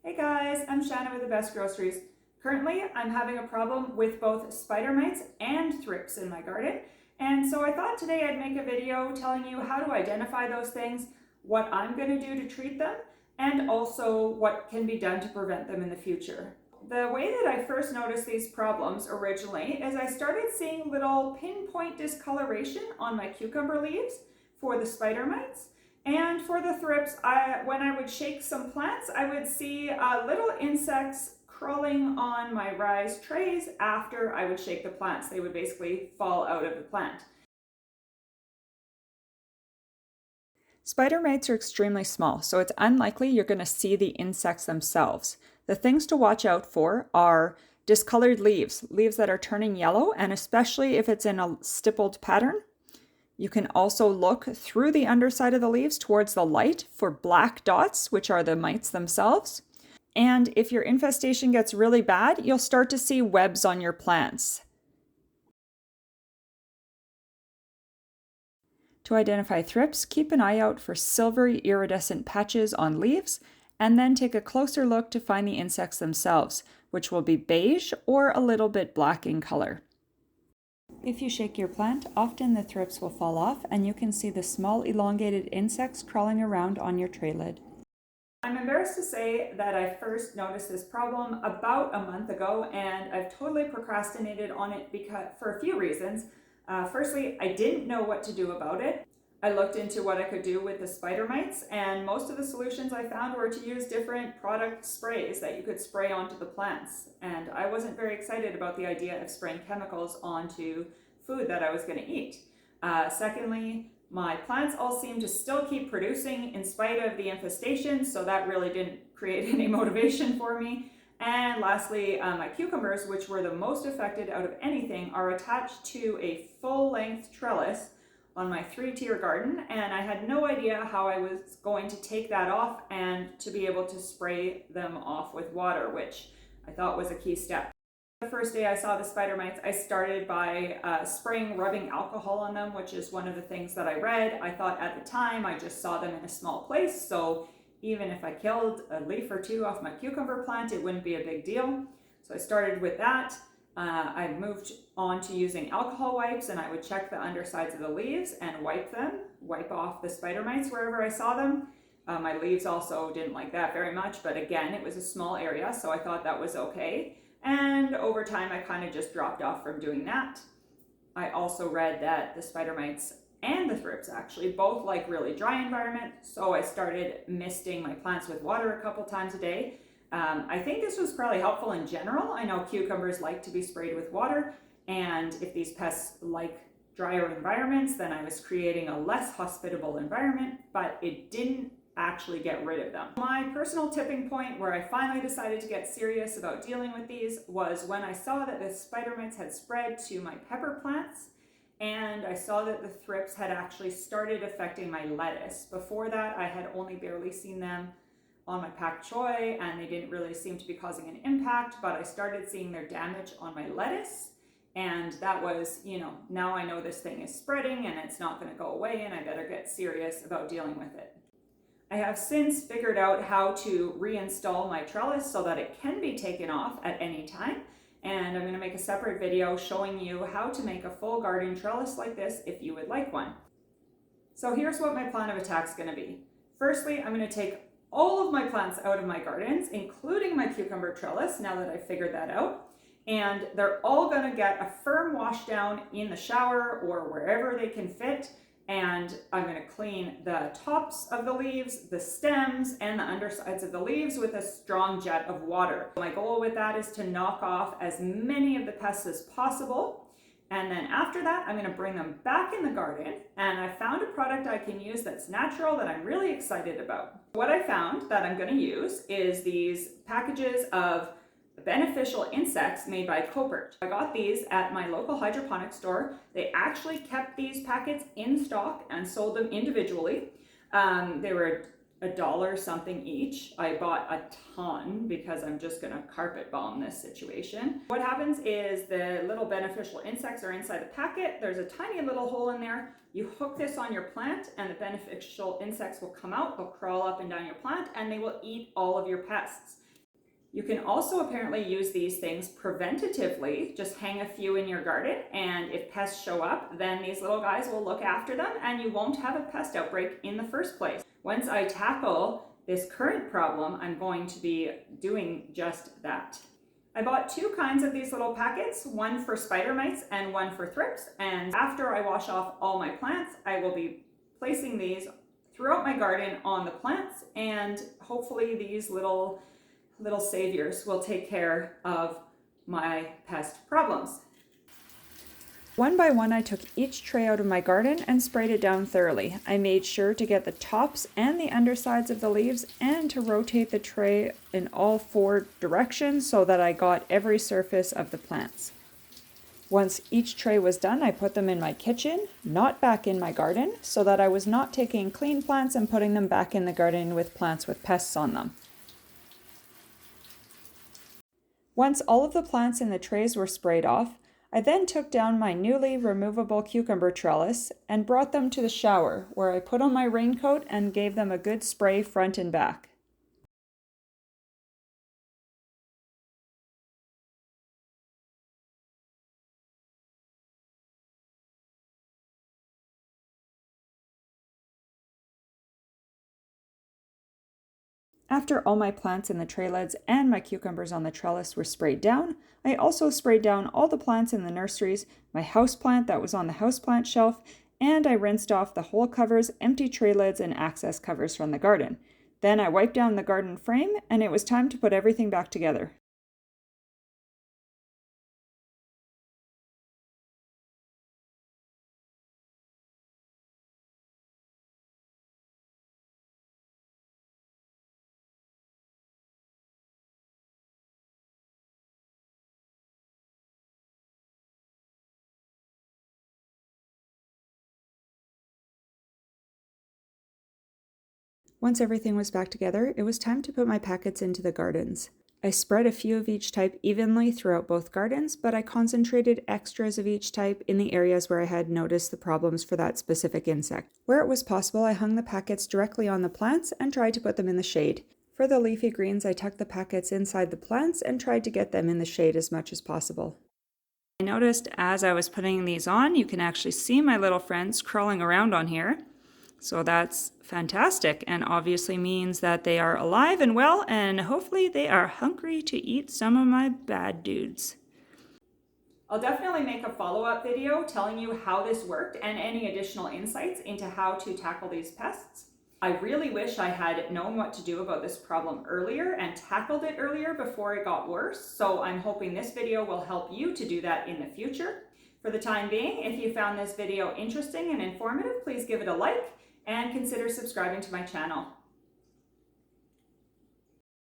Hey guys, I'm Shanna with the Best Groceries. Currently, I'm having a problem with both spider mites and thrips in my garden. And so I thought today I'd make a video telling you how to identify those things, what I'm going to do to treat them, and also what can be done to prevent them in the future. The way that I first noticed these problems originally is I started seeing little pinpoint discoloration on my cucumber leaves for the spider mites. And for the thrips, when I would shake some plants, I would see little insects crawling on my rise trays after I would shake the plants. They would basically fall out of the plant. Spider mites are extremely small, so it's unlikely you're going to see the insects themselves. The things to watch out for are discolored leaves, leaves that are turning yellow, and especially if it's in a stippled pattern. You can also look through the underside of the leaves towards the light for black dots, which are the mites themselves. And if your infestation gets really bad, you'll start to see webs on your plants. To identify thrips, keep an eye out for silvery iridescent patches on leaves, and then take a closer look to find the insects themselves, which will be beige or a little bit black in color. If you shake your plant, often the thrips will fall off and you can see the small elongated insects crawling around on your tray lid. I'm embarrassed to say that I first noticed this problem about a month ago, and I've totally procrastinated on it for a few reasons. Firstly, I didn't know what to do about it. I looked into what I could do with the spider mites, and most of the solutions I found were to use different product sprays that you could spray onto the plants. And I wasn't very excited about the idea of spraying chemicals onto food that I was going to eat. Secondly, my plants all seemed to still keep producing in spite of the infestation, so that really didn't create any motivation for me. And lastly, my cucumbers, which were the most affected out of anything, are attached to a full-length trellis on my 3-tier garden, and I had no idea how I was going to take that off and to be able to spray them off with water, which I thought was a key step. The first day I saw the spider mites, I started by spraying rubbing alcohol on them, which is one of the things that I read. I thought at the time I just saw them in a small place, so even if I killed a leaf or two off my cucumber plant, it wouldn't be a big deal. So I started with that. I moved on to using alcohol wipes, and I would check the undersides of the leaves and wipe off the spider mites wherever I saw them. My leaves also didn't like that very much, but again, it was a small area, so I thought that was okay. And over time, I kind of just dropped off from doing that. I also read that the spider mites and the thrips actually both like really dry environment, so I started misting my plants with water a couple times a day. I think this was probably helpful in general. I know cucumbers like to be sprayed with water, and if these pests like drier environments, then I was creating a less hospitable environment, but it didn't actually get rid of them. My personal tipping point where I finally decided to get serious about dealing with these was when I saw that the spider mites had spread to my pepper plants, and I saw that the thrips had actually started affecting my lettuce. Before that, I had only barely seen them on my pak choi, and they didn't really seem to be causing an impact, but I started seeing their damage on my lettuce, and that was, now I know this thing is spreading and it's not going to go away, and I better get serious about dealing with it. I have since figured out how to reinstall my trellis so that it can be taken off at any time, and I'm going to make a separate video showing you how to make a full garden trellis like this if you would like one. So here's what my plan of attack is going to be. Firstly, I'm going to take all of my plants out of my gardens, including my cucumber trellis, now that I've figured that out. And they're all going to get a firm wash down in the shower or wherever they can fit. And I'm going to clean the tops of the leaves, the stems, and the undersides of the leaves with a strong jet of water. My goal with that is to knock off as many of the pests as possible. And then after that, I'm going to bring them back in the garden, and I found a product I can use that's natural that I'm really excited about. What I found that I'm going to use is these packages of beneficial insects made by Copert. I got these at my local hydroponic store. They actually kept these packets in stock and sold them individually. They were $1 something each. I bought a ton because I'm just gonna carpet bomb this situation. What happens is the little beneficial insects are inside the packet. There's a tiny little hole in there. You hook this on your plant and the beneficial insects will come out, they'll crawl up and down your plant, and they will eat all of your pests. You can also apparently use these things preventatively. Just hang a few in your garden, and if pests show up, then these little guys will look after them and you won't have a pest outbreak in the first place. Once I tackle this current problem, I'm going to be doing just that. I bought two kinds of these little packets, one for spider mites and one for thrips. And after I wash off all my plants, I will be placing these throughout my garden on the plants, and hopefully these little saviors will take care of my pest problems. One by one, I took each tray out of my garden and sprayed it down thoroughly. I made sure to get the tops and the undersides of the leaves and to rotate the tray in all 4 directions so that I got every surface of the plants. Once each tray was done, I put them in my kitchen, not back in my garden, so that I was not taking clean plants and putting them back in the garden with plants with pests on them. Once all of the plants in the trays were sprayed off, I then took down my newly removable cucumber trellis and brought them to the shower, where I put on my raincoat and gave them a good spray front and back. After all my plants in the tray lids and my cucumbers on the trellis were sprayed down, I also sprayed down all the plants in the nurseries, my houseplant that was on the houseplant shelf, and I rinsed off the hole covers, empty tray lids, and access covers from the garden. Then I wiped down the garden frame, and it was time to put everything back together. Once everything was back together, it was time to put my packets into the gardens. I spread a few of each type evenly throughout both gardens, but I concentrated extras of each type in the areas where I had noticed the problems for that specific insect. Where it was possible, I hung the packets directly on the plants and tried to put them in the shade. For the leafy greens, I tucked the packets inside the plants and tried to get them in the shade as much as possible. I noticed as I was putting these on, you can actually see my little friends crawling around on here. So that's fantastic, and obviously means that they are alive and well, and hopefully they are hungry to eat some of my bad dudes. I'll definitely make a follow-up video telling you how this worked and any additional insights into how to tackle these pests. I really wish I had known what to do about this problem earlier and tackled it earlier before it got worse, so I'm hoping this video will help you to do that in the future. For the time being, if you found this video interesting and informative, please give it a like and consider subscribing to my channel.